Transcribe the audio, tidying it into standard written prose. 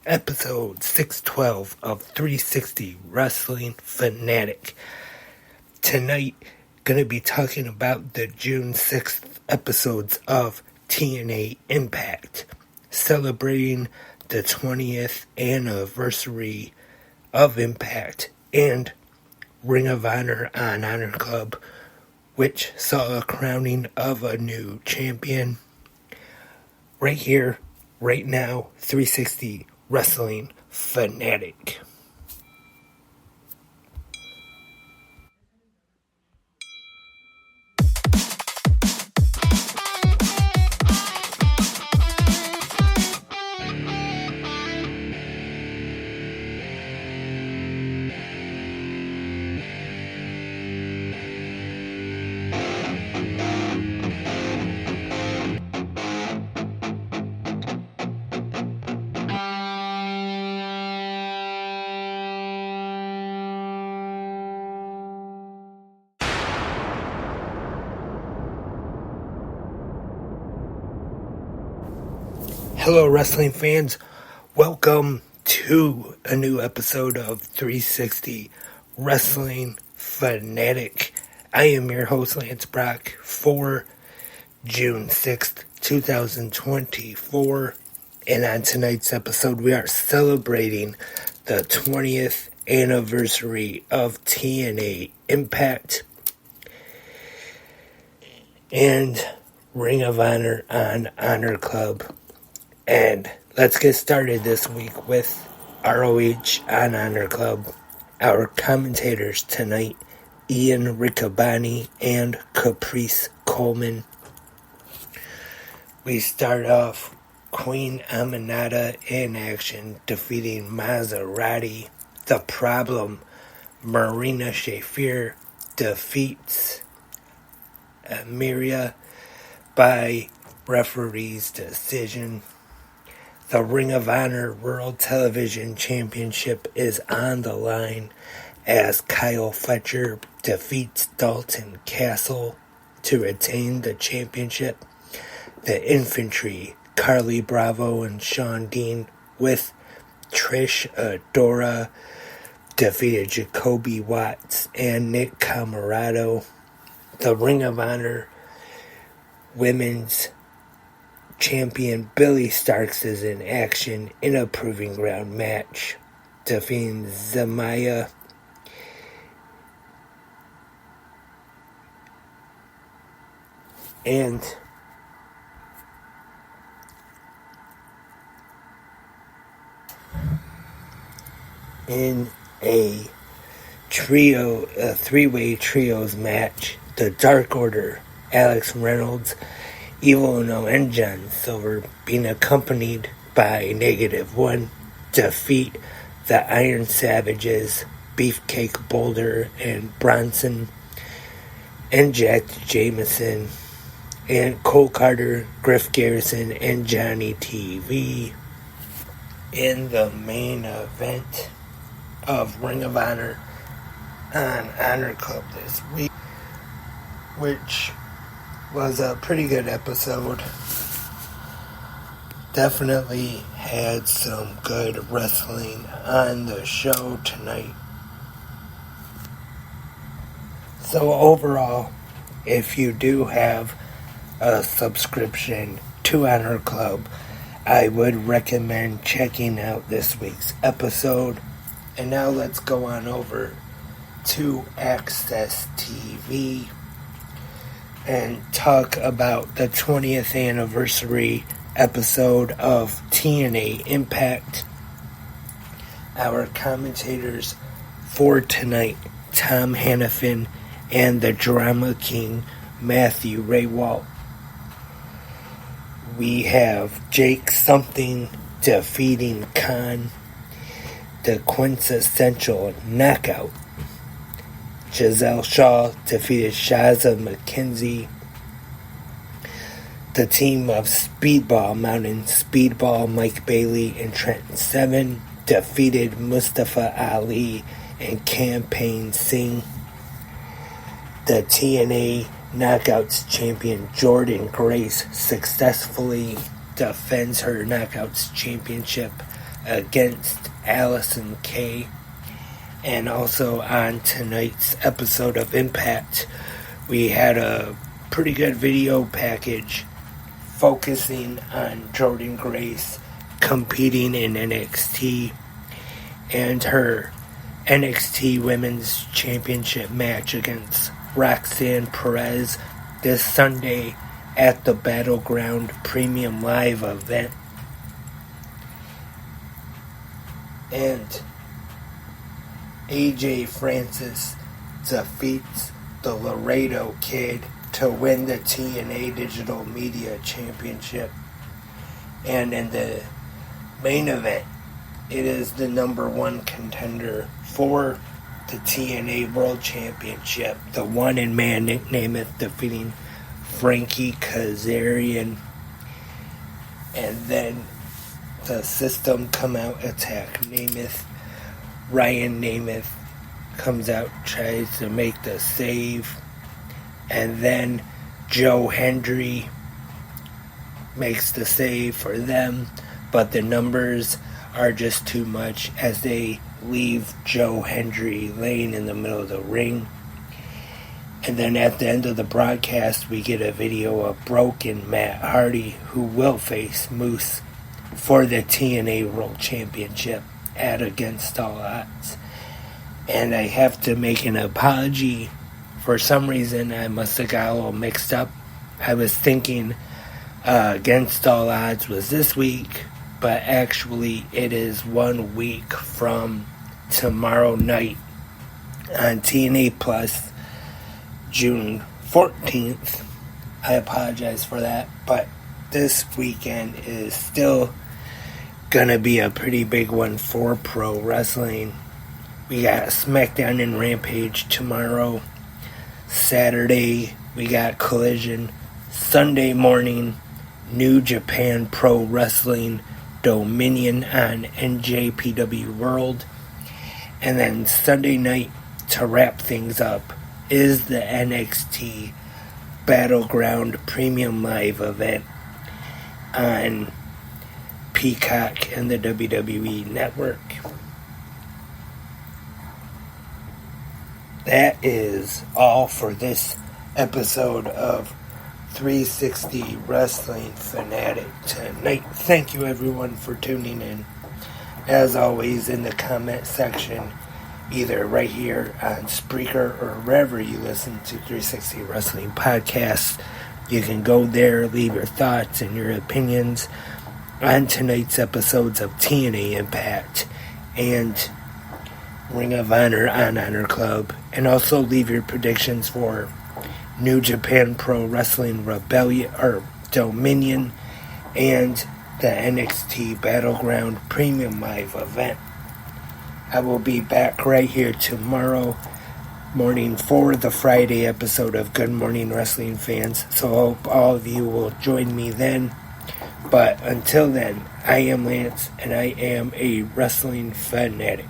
episode 612 of 360 Wrestling Fanatic. Tonight, going to be talking about the June 6th episodes of TNA Impact, celebrating the 20th anniversary of Impact and Ring of Honor on HonorClub, which saw a crowning of a new champion. Right here, right now, 360 Wrestling Fanatic. Hello, wrestling fans. Welcome to a new episode of 360 Wrestling Fanatic. I am your host, Lance Brock, for June 6th, 2024. And on tonight's episode, we are celebrating the 20th anniversary of TNA Impact and Ring of Honor on HonorClub. And let's get started this week with ROH on HonorClub. Our commentators tonight, Ian Riccaboni and Caprice Coleman. We start off Queen Aminata in action, defeating Maserati. The Problem, Marina Shafir, defeats Amiria by referee's decision. The Ring of Honor World Television Championship is on the line as Kyle Fletcher defeats Dalton Castle to retain the championship. The Infantry, Carly Bravo and Sean Dean with Trish Adora, defeated Jacoby Watts and Nick Camarado. The Ring of Honor Women's Champion Billy Starks is in action in a proving ground match, defeating Zamaya. And in a three-way trios match, the Dark Order, Alex Reynolds, Evil Uno, and John Silver, being accompanied by -1, defeat the Iron Savages, Beefcake Boulder and Bronson, and Jack Jameson, and Cole Carter, Griff Garrison, and Johnny TV. In the main event of Ring of Honor on HonorClub this week, which was a pretty good episode. Definitely had some good wrestling on the show tonight. So overall, if you do have a subscription to HonorClub, I would recommend checking out this week's episode. And now let's go on over to Access TV and talk about the 20th anniversary episode of TNA Impact. Our commentators for tonight, Tom Hannafin and the Drama King, Matthew Raywalt. We have Jake Something defeating Khan, the quintessential knockout. Giselle Shaw defeated Shaza McKenzie. The team of Speedball Mountain, Speedball Mike Bailey and Trenton Seven, defeated Mustafa Ali and Campaign Singh. The TNA Knockouts champion Jordan Grace successfully defends her Knockouts championship against Allison Kay. And also on tonight's episode of Impact, we had a pretty good video package focusing on Jordynne Grace competing in NXT and her NXT Women's Championship match against Roxanne Perez this Sunday at the Battleground Premium Live event. And AJ Francis defeats the Laredo Kid to win the TNA Digital Media Championship. And in the main event, it is the number one contender for the TNA World Championship, the one in man nicknameth, defeating Frankie Kazarian. And then the System come out, attack Namath. Ryan Namath comes out, tries to make the save. And then Joe Hendry makes the save for them. But the numbers are just too much as they leave Joe Hendry laying in the middle of the ring. And then at the end of the broadcast, we get a video of broken Matt Hardy, who will face Moose for the TNA World Championship at Against All Odds. And I have to make an apology. For some reason, I must have got a little mixed up. I was thinking Against All Odds was this week, but actually it is 1 week from tomorrow night on TNA Plus, June 14th. I apologize for that, but this weekend is still gonna be a pretty big one for pro wrestling. We got SmackDown and Rampage tomorrow. Saturday, we got Collision. Sunday morning, New Japan Pro Wrestling Dominion on NJPW World. And then Sunday night, to wrap things up, is the NXT Battleground Premium Live event on Peacock and the WWE Network. That is all for this episode of 360 Wrestling Fanatic tonight. Thank you everyone for tuning in. As always, in the comment section, either right here on Spreaker or wherever you listen to 360 Wrestling Podcasts, you can go there, leave your thoughts and your opinions on tonight's episodes of TNA Impact and Ring of Honor on HonorClub, and also leave your predictions for New Japan Pro Wrestling Rebellion or Dominion and the NXT Battleground Premium Live event. I will be back right here tomorrow morning for the Friday episode of Good Morning Wrestling Fans, so I hope all of you will join me then. But until then, I am Lance, and I am a wrestling fanatic.